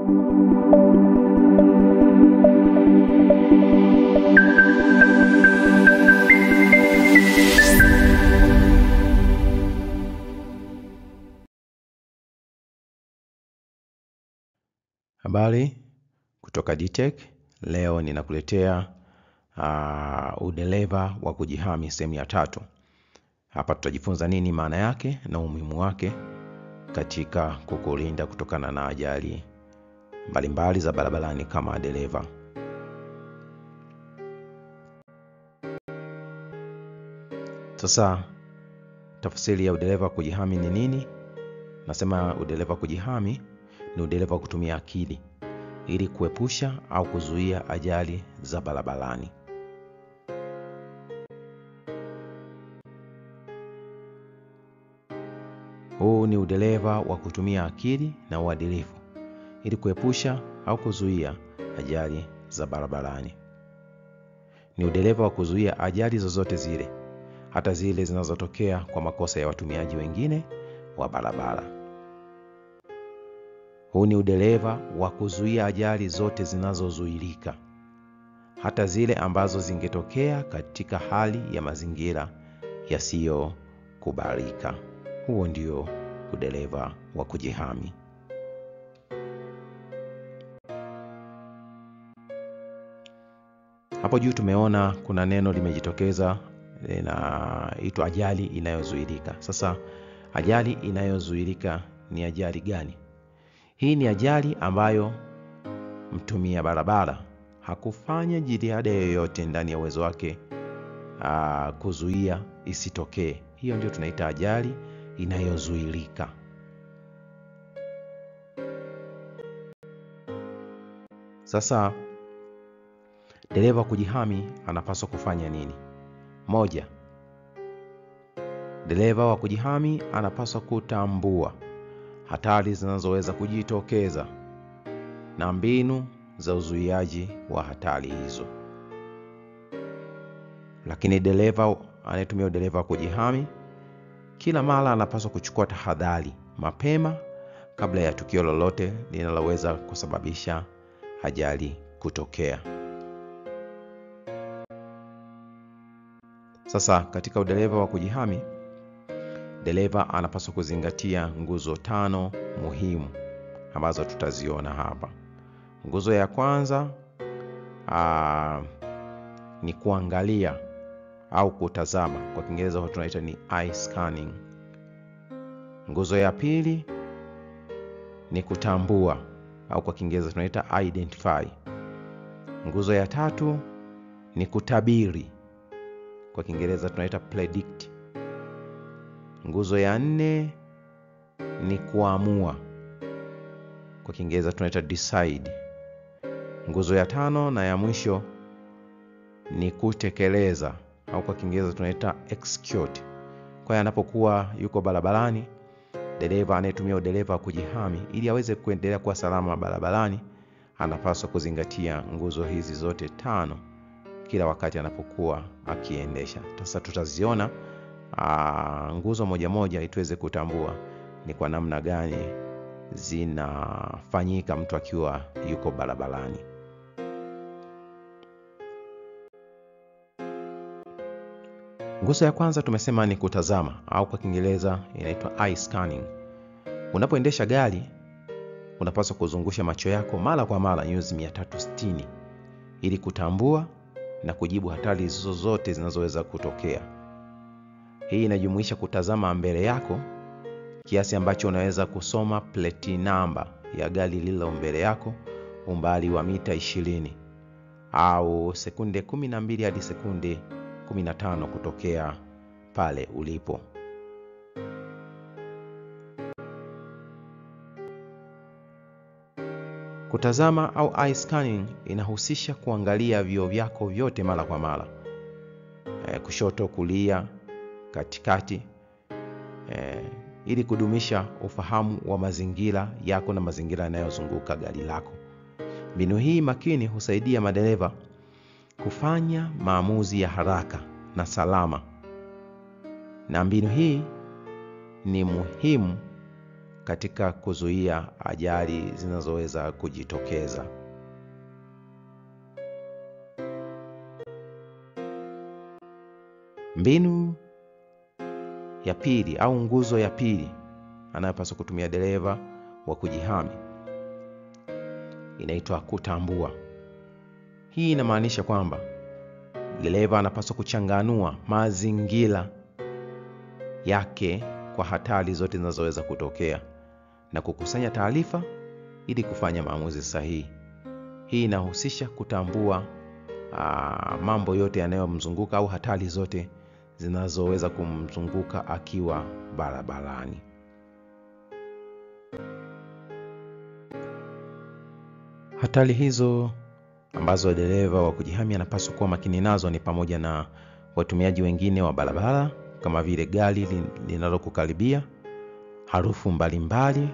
Habari kutoka D-Tech. Leo ninakuletea udereva wa kujihami sehemu ya 3. Hapa tutajifunza nini maana yake na umuhimu wake katika kukulinda kutokana na ajali mbalimbali za barabarani kama dereva. Sasa tafsiri ya udereva wa kujihami ni nini? Nasema udereva wa kujihami ni udereva wa kutumia akili ili kuepusha au kuzuia ajali za barabarani. Huu ni udereva wa kutumia akili na uadilifu ili kuepusha au kuzuia ajali za barabarani. Ni udereva wa kuzuia ajali zozote zile, hata zile zinazotokea kwa makosa ya watumiaji wengine wa barabara. Huu ni udereva wa kuzuia ajali zote zinazozuilika, hata zile ambazo zingetokea katika hali ya mazingira yasiyokubalika. Huo ndio udereva wa kujihami. Hapo juu tumeona kuna neno limejitokeza linaitwa ajali inayozuilika. Sasa ajali inayozuilika ni ajali gani? Hii ni ajali ambayo mtumia barabara hakufanya jitihada yoyote ndani ya uwezo wake kuzuia isitokee. Hiyo ndio tunaita ajali inayozuilika. Sasa dereva kujihami anapaswa kufanya nini? 1. Dereva wa kujihami anapaswa kutambua hatari zinazoweza kujitokeza na mbinu za uzuiaji wa hatari hizo. Lakini dereva anayetumia udereva wa kujihami kila mara anapaswa kuchukua tahadhari mapema kabla ya tukio lolote linaloweza kusababisha ajali kutokea. Sasa katika udereva wa kujihami, dereva anapaswa kuzingatia nguzo 5 muhimu ambazo tutaziona hapa. Nguzo ya kwanza ni kuangalia au kutazama. Kwa Kiingereza tunaita ni eye scanning. Nguzo ya pili ni kutambua au kwa Kiingereza tunaita identify. Nguzo ya 3 ni kutabiri. Kwa Kiingereza tunaita predict. Nguzo ya 4 ni kuamua. Kwa Kiingereza tunaita decide. Nguzo ya 5 na ya mwisho ni kutekeleza au kwa Kiingereza tunaita execute. Kwa hiyo anapokuwa yuko barabarani, dereva anayetumia udereva wa kujihami ili aweze kuendelea kuwa salama barabarani, anapaswa kuzingatia nguzo hizi zote 5 kila wakati anapokuwa akiendesha. Sasa tutaziona nguzo moja moja ili tuweze kutambua ni kwa namna gani zinafanyika mtu akiwa yuko barabarani. Nguzo ya kwanza tumesema ni kutazama au kwa Kiingereza inaitwa eye scanning. Unapoendesha gari unapaswa kuzungusha macho yako mara kwa mara nyuzi 360 ili kutambua na kujibu hatari zozote zinazoweza kutokea. Hii inajumuisha kutazama mbele yako kiasi ambacho unaweza kusoma plate number ya gari lililo mbele yako umbali wa mita 20 au sekunde 12 hadi sekunde 15 kutokea pale ulipo. Kutazama au eye scanning inahusisha kuangalia vioo vyako vyote mara kwa mara. Kushoto, kulia, katikati, ili kudumisha ufahamu wa mazingira yako na mazingira yanayozunguka gari lako. Mbinu hii makini husaidia madereva kufanya maamuzi ya haraka na salama. Na mbinu hii ni muhimu katika kuzuia ajali zinazoweza kujitokeza. Mbinu ya pili au nguzo ya pili anayopaswa kutumia dereva wa kujihami inaitwa kutambua. Hii inamaanisha kwamba dereva anapaswa kuchanganua mazingira yake kwa hatari zote zinazoweza kutokea na kukusanya taarifa ili kufanya maamuzi sahihi. Hii inahusisha kutambua mambo yote yanayomzunguka au hatari zote zinazoweza kumzunguka akiwa barabarani. Hatari hizo ambazo dereva wa kujihami anapaswa kuwa makini nazo ni pamoja na watumiaji wengine wa barabara, kama vile gari linalokukaribia, harufu mbalimbali,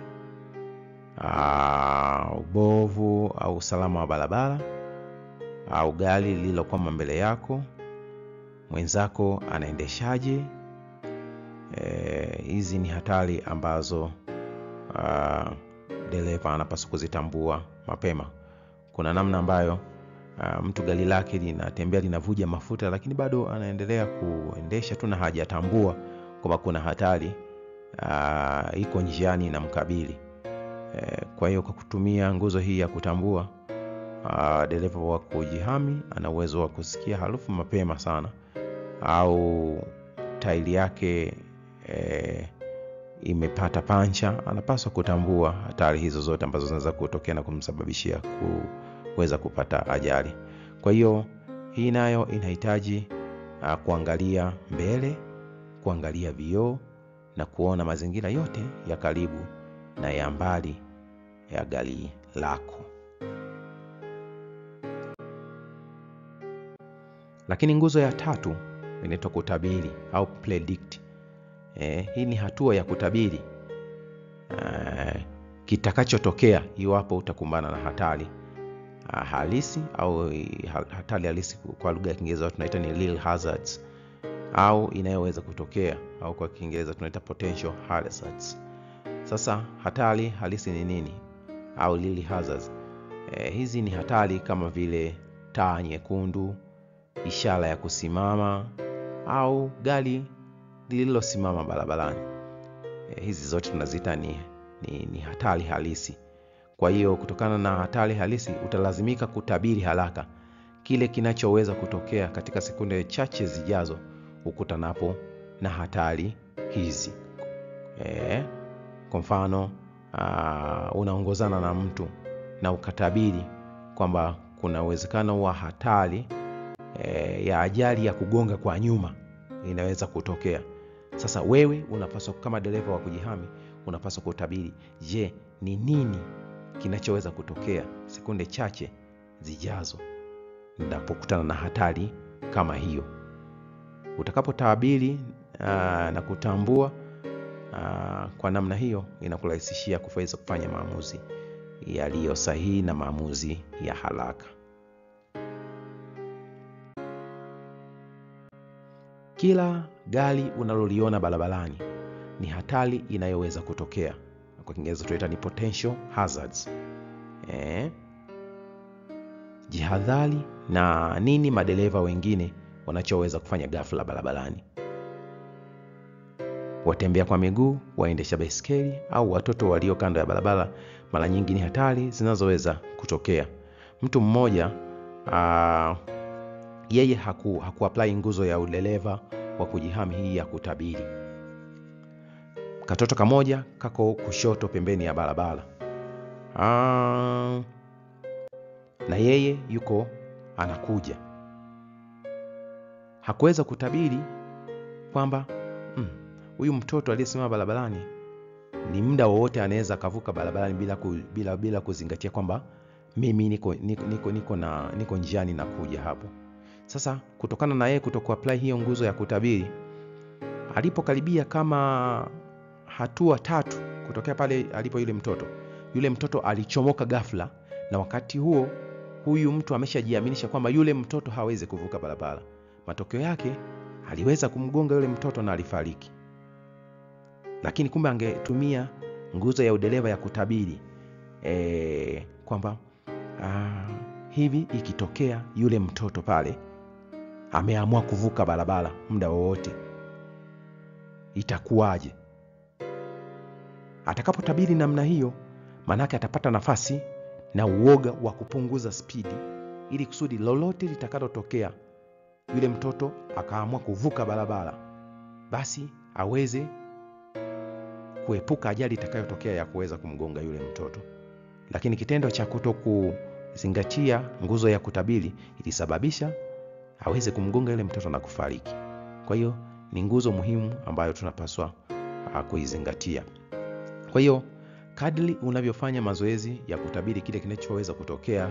ubovu au usalama wa barabara, au gari lililokwama mbele yako, mwenzako anaendeshaje. Hizi ni hatari ambazo dereva anapaswa kuzitambua mapema. Kuna namna ambayo mtu gari lake linatembea linavuja mafuta, lakini bado anaendelea kuendesha tu na hajatambua kwamba kuna hatari iko njiani na mkabili. Kwa hiyo kwa kutumia nguzo hii ya kutambua, dereva wa kujihami ana uwezo wa kusikia harufu mapema sana, au tairi yake imepata pancha. Anapaswa kutambua hatari hizo zote ambazo zinaweza kutokea na kumsababishia kuweza kupata ajali. Kwa hiyo hii nayo inahitaji kuangalia mbele, kuangalia vioo na kuona mazingira yote ya karibu na ya mbali ya gari lako. Lakini nguzo ya tatu inaitwa kutabiri au predict. Hii ni hatua ya kutabiri kitakachotokea iwapo utakumbana na hatari halisi au hatari halisi, kwa lugha ya Kiingereza tunaita ni real hazards, au inayoweza kutokea, au kwa Kiingereza tunaita potential hazards. Sasa hatari halisi ni nini au real hazards? Hizi ni hatari kama vile taa nyekundu, ishara ya kusimama, au gari lililosimama barabarani. Hizi zote tunaziita ni hatari halisi. Kwa hiyo kutokana na hatari halisi utalazimika kutabiri haraka kile kinachoweza kutokea katika sekunde chache zijazo ukutanapo na hatari hizi. Kwa mfano, unaongozana na mtu na ukatabiri kwamba kuna uwezekano wa hatari ya ajali ya kugonga kwa nyuma inaweza kutokea. Sasa wewe unapaswa kama dereva wa kujihami unapaswa kutabiri, je, ni nini kinachoweza kutokea sekunde chache zijazo ninapokutana na hatari kama hiyo. Utakapotabiri na kutambua kwa namna hiyo, inakurahisishia kuweza kufanya maamuzi yaliyo sahihi na maamuzi ya haraka. Kila gari unaloliona barabarani ni hatari inayoweza kutokea. Kwa Kiingereza tunaita ni potential hazards. Jihadhari na nini madereva wengine wanachoweza kufanya ghafla barabarani. Watembea kwa miguu, waendesha baiskeli au watoto walio kando ya barabara mara nyingi ni hatari zinazoweza kutokea. Mtu mmoja yeye hakuapply nguzo ya udereva wa kujihami hii ya kutabiri. Katoto kamoja kako kushoto pembeni ya barabara. Na yeye yuko anakuja. Hakuweza kutabiri kwamba huyu mtoto aliyesimama barabarani ni muda wowote anaweza kavuka barabarani bila kuzingatia kwamba mimi niko njiani na kuja hapo. Sasa kutokana na yeye kutokuapply hiyo nguzo ya kutabiri, alipokaribia kama hatua 3 kutokea pale alipo yule mtoto alichomoka ghafla, na wakati huo huyu mtu ameshajiaminisha kwamba yule mtoto hawezi kuvuka barabara. Matokeo yake aliweza kumgonga yule mtoto na alifariki. Lakini kumbe angetumia nguzo ya udereva ya kutabiri kwamba hivi ikitokea yule mtoto pale ameamua kuvuka barabara muda wowote, itakuwaje? Atakapotabiri namna hiyo, manake atapata nafasi na uoga wa kupunguza spidi, ili kusudi lolote litakalotokea yule mtoto akaamua kuvuka barabara, basi aweze kuepuka ajali itakayotokea ya kuweza kumgonga yule mtoto. Lakini kitendo cha kutokuzingatia nguzo ya kutabiri ilisababisha aweze kumgonga yule mtoto na kufariki. Kwa hiyo ni nguzo muhimu ambayo tunapaswa kuizingatia. Kwa hiyo kadri unavyofanya mazoezi ya kutabiri kile kinachoweza kutokea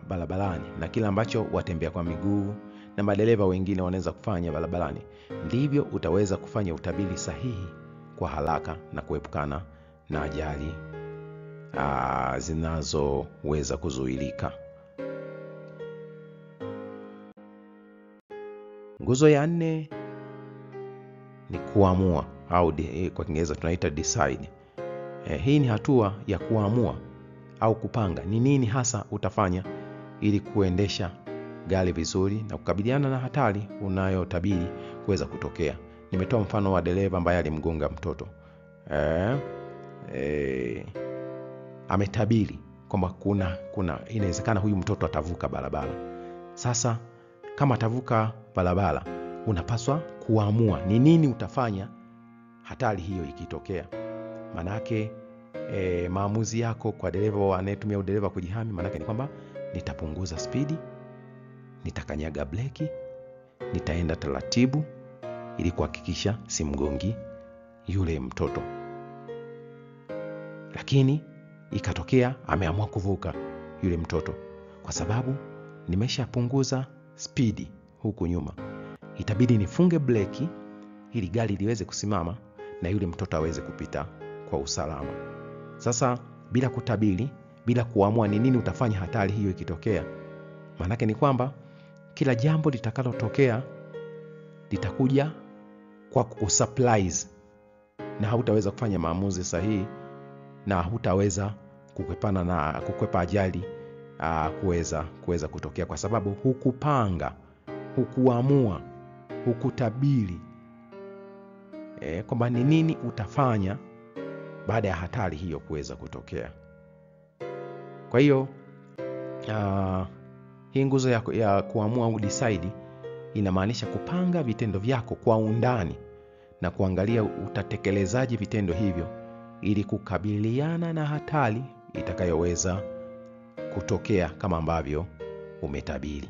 barabarani na kile ambacho watembea kwa miguu na madereva wengine wanaweza kufanya barabarani, ndivyo utaweza kufanya utabiri sahihi kwa haraka na kuepukana na ajali zinazoweza kuzuilika. Nguzo ya 4 ni kuamua, au kwa Kiingereza tunaita decide. Hii ni hatua ya kuamua au kupanga ni nini hasa utafanya ili kuendesha gari vizuri na kukabiliana na hatari unayotabiri kuweza kutokea. Nimetoa mfano wa dereva ambaye alimgonga mtoto. Ametabiri kwamba kuna inawezekana huyu mtoto atavuka barabara. Sasa kama atavuka barabara, unapaswa kuamua ni nini utafanya hatari hiyo ikitokea. Manake maamuzi yako kwa dereva anayetumia udereva kujihami, manake ni kwamba nitapunguza spidi, nitakanyaga breki, nitaenda taratibu ili kuhakikisha simgongi yule mtoto. Lakini ikatokea ameamua kuvuka yule mtoto, kwa sababu nimeshapunguza spidi huku nyuma, itabidi nifunge breki ili gari liweze kusimama na yule mtoto aweze kupita kwa usalama. Sasa bila kutabiri, bila kuamua ni nini utafanya hatari hiyo ikitokea, manake ni kwamba kila jambo litakalotokea litakuja kwa kusurprise na hautaweza kufanya maamuzi sahihi na hutaweza kukwepa ajali kuweza kutokea, kwa sababu hukupanga, hukuamua, hukutabiri kwamba ni nini utafanya baada ya hatari hiyo kuweza kutokea. Kwa hiyo hii nguzo ya kuamua au decide inamaanisha kupanga vitendo vyako kwa undani na kuangalia utatekelezaji vitendo hivyo ili kukabiliana na hatari itakayoweza kutokea kama ambavyo umetabiri.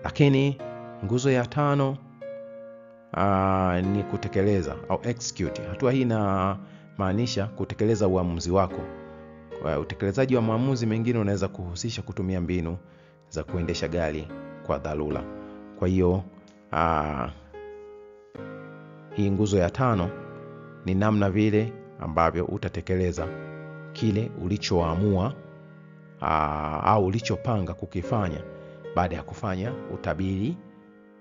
Lakini nguzo ya 5 ni kutekeleza au execute. Hatua hii inamaanisha kutekeleza uamuzi wako. Utekelezaji wa maamuzi mengine unaweza kuhusisha kutumia mbinu za kuendesha gari kwa dharura. Kwa hiyo hii nguzo ya 5 ni namna vile ambavyo utatekeleza kile ulichoamua au ulichopanga kukifanya baada ya kufanya utabiri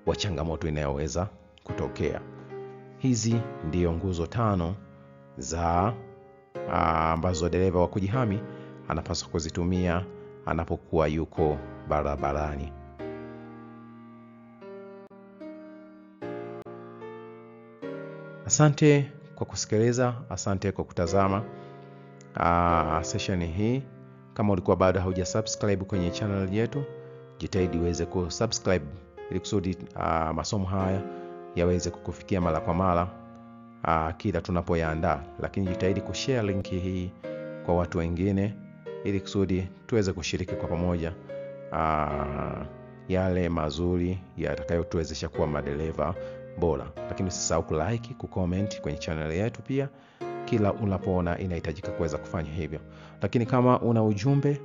wa changamoto inayoweza kutokea. Hizi ndiyo nguzo 5 za ambazo dereva wa kujihami anapaswa kuzitumia anapokuwa yuko barabarani. Asante kwa kusikiliza, asante kwa kutazama session hii. Kama ulikuwa bado hujasubscribe kwenye channel yetu, jitahidi uweze kusubscribe ili kusudi masomo haya yaweze kukufikia mara kwa mara kila tunapoyaandaa. Lakini jitahidi kushare link hii kwa watu wengine ili kusudi tuweze kushiriki kwa pamoja yale mazuri yatakayotuwezesha kuwa madereva bora. Lakini usisahau kulike, kucomment kwenye channel yetu pia kila unapoona inahitajika kuweza kufanya hivyo. Lakini kama una ujumbe,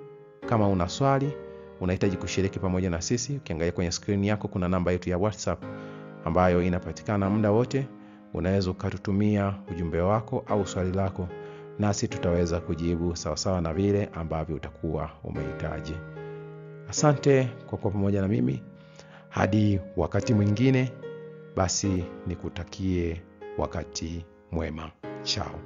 kama una swali, unahitaji kushiriki pamoja na sisi, ukiangalia kwenye screen yako kuna namba yetu ya WhatsApp ambayo inapatikana muda wote. Unaweza ukatutumia ujumbe wako au swali lako, nasi tutaweza kujibu sawa na vile ambavyo utakuwa umehitaji. Asante kwa kuwa pamoja na mimi. Hadi wakati mwingine, basi nikutakie wakati mwema. Chao.